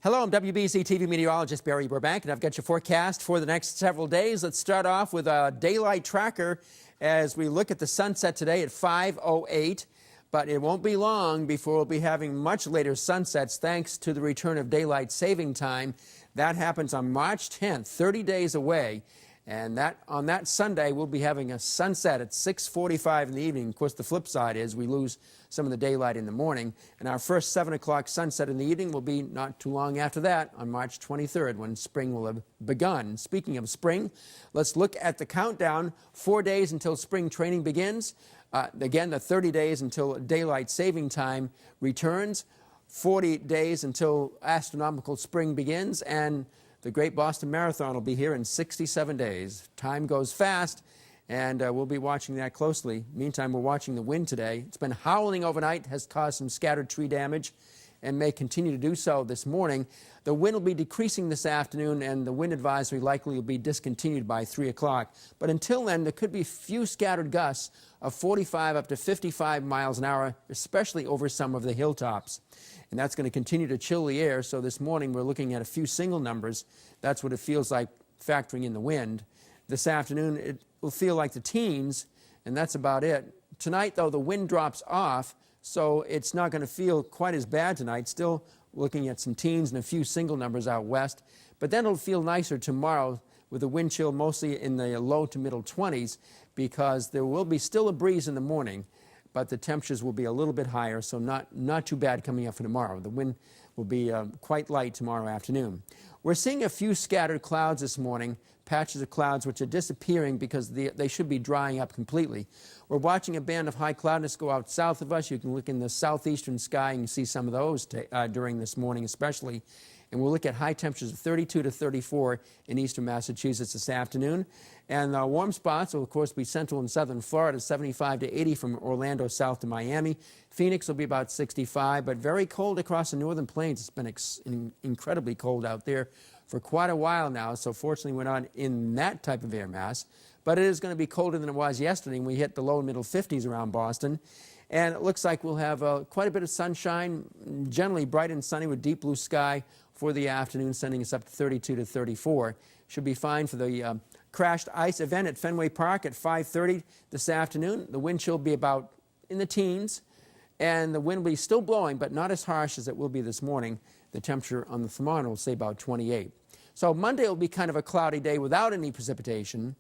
Hello, I'm wbz-tv meteorologist Barry Burbank, and I've got your forecast for the next several days. Let's start off with a daylight tracker as we look at the sunset today at 5:08. But it won't be long before we'll be having much later sunsets thanks to the return of daylight saving time. That happens on March 10th, 30 days away. And on that Sunday, we'll be having a sunset at 6:45 in the evening. Of course, the flip side is we lose some of the daylight in the morning. And our first 7 o'clock sunset in the evening will be not too long after that on March 23rd when spring will have begun. Speaking of spring, let's look at the countdown. 4 days until spring training begins. Again, the 30 days until daylight saving time returns. 40 days until astronomical spring begins. And the Great Boston Marathon will be here in 67 days. Time goes fast, and we'll be watching that closely. Meantime, we're watching the wind today. It's been howling overnight, has caused some scattered tree damage, and may continue to do so this morning. The wind will be decreasing this afternoon, and the wind advisory likely will be discontinued by 3 o'clock. But until then, there could be a few scattered gusts of 45 up to 55 miles an hour, especially over some of the hilltops. And that's going to continue to chill the air, so this morning we're looking at a few single numbers. That's what it feels like factoring in the wind. This afternoon it will feel like the teens, and that's about it. Tonight, though, the wind drops off, so it's not going to feel quite as bad tonight. Still looking at some teens and a few single numbers out west. But then it'll feel nicer tomorrow with the wind chill mostly in the low to middle 20s because there will be still a breeze in the morning, but the temperatures will be a little bit higher, so not too bad coming up for tomorrow. The wind will be quite light tomorrow afternoon. We're seeing a few scattered clouds this morning, patches of clouds which are disappearing because they should be drying up completely. We're watching a band of high cloudness go out south of us. You can look in the southeastern sky and see some of those during this morning especially. And we'll look at high temperatures of 32 to 34 in eastern Massachusetts this afternoon. And warm spots will, of course, be central and southern Florida, 75 to 80 from Orlando south to Miami. Phoenix will be about 65, but very cold across the northern plains. It's been incredibly cold out there for quite a while now, so fortunately we're not in that type of air mass. But it is going to be colder than it was yesterday when we hit the low and middle 50s around Boston. And it looks like we'll have quite a bit of sunshine, generally bright and sunny with deep blue sky for the afternoon, sending us up to 32 to 34. Should be fine for the crashed ice event at Fenway Park at 5:30 this afternoon. The wind chill will be about in the teens, and the wind will be still blowing, but not as harsh as it will be this morning. The temperature on the thermometer will say about 28. So Monday will be kind of a cloudy day without any precipitation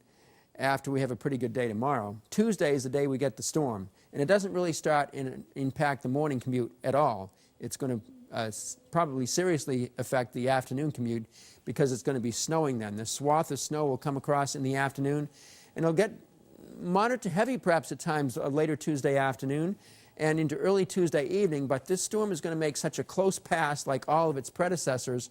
after we have a pretty good day tomorrow. Tuesday is the day we get the storm, and it doesn't really start and impact the morning commute at all. It's going to probably seriously affect the afternoon commute because it's going to be snowing then. The swath of snow will come across in the afternoon, and it'll get moderate to heavy perhaps at times later Tuesday afternoon and into early Tuesday evening, but this storm is going to make such a close pass like all of its predecessors.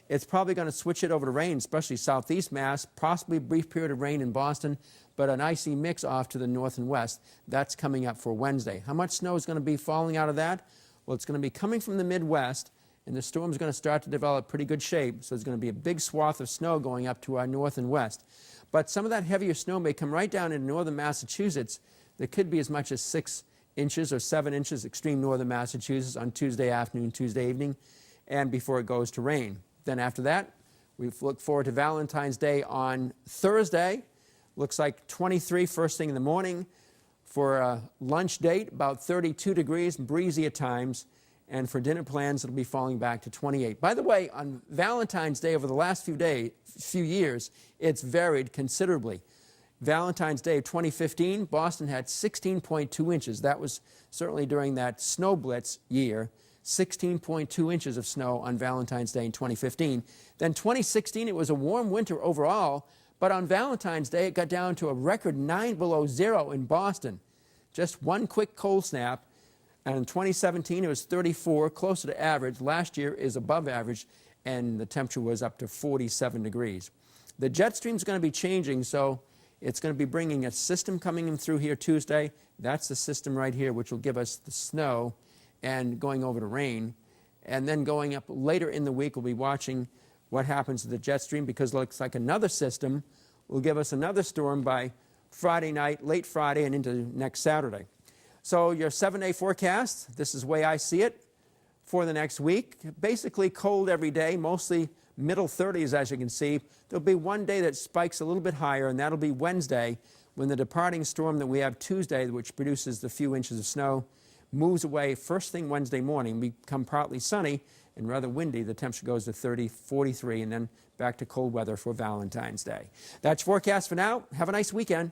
It's probably going to switch it over to rain, especially southeast Mass, possibly a brief period of rain in Boston, but an icy mix off to the north and west. That's coming up for Wednesday. How much snow is going to be falling out of that? Well, it's going to be coming from the Midwest, and the storm is going to start to develop pretty good shape, so there's going to be a big swath of snow going up to our north and west. But some of that heavier snow may come right down into northern Massachusetts. There could be as much as 6 inches or 7 inches extreme northern Massachusetts on Tuesday afternoon, Tuesday evening, and before it goes to rain. Then after that, we look forward to Valentine's Day on Thursday. Looks like 23 first thing in the morning. For a lunch date, about 32 degrees, breezy at times. And for dinner plans, it'll be falling back to 28. By the way, on Valentine's Day over the last few years, it's varied considerably. Valentine's Day of 2015, Boston had 16.2 inches. That was certainly during that snow blitz year. 16.2 inches of snow on Valentine's Day in 2015. Then 2016, it was a warm winter overall, but on Valentine's Day, it got down to a record 9 below zero in Boston. Just one quick cold snap. And in 2017, it was 34, closer to average. Last year is above average, and the temperature was up to 47 degrees. The jet stream is going to be changing, so it's going to be bringing a system coming in through here Tuesday. That's the system right here, which will give us the snow and going over to rain. And then going up later in the week, we'll be watching what happens to the jet stream because it looks like another system will give us another storm by Friday night, late Friday, and into next Saturday. So your 7-day forecast, this is the way I see it. for the next week. Basically cold every day, mostly middle 30s, as you can see. There'll be one day that spikes a little bit higher, and that'll be Wednesday, when the departing storm that we have Tuesday, which produces the few inches of snow, moves away first thing Wednesday morning, become partly sunny and rather windy. The temperature goes to 30, 43, and then back to cold weather for Valentine's Day. That's your forecast for now. Have a nice weekend.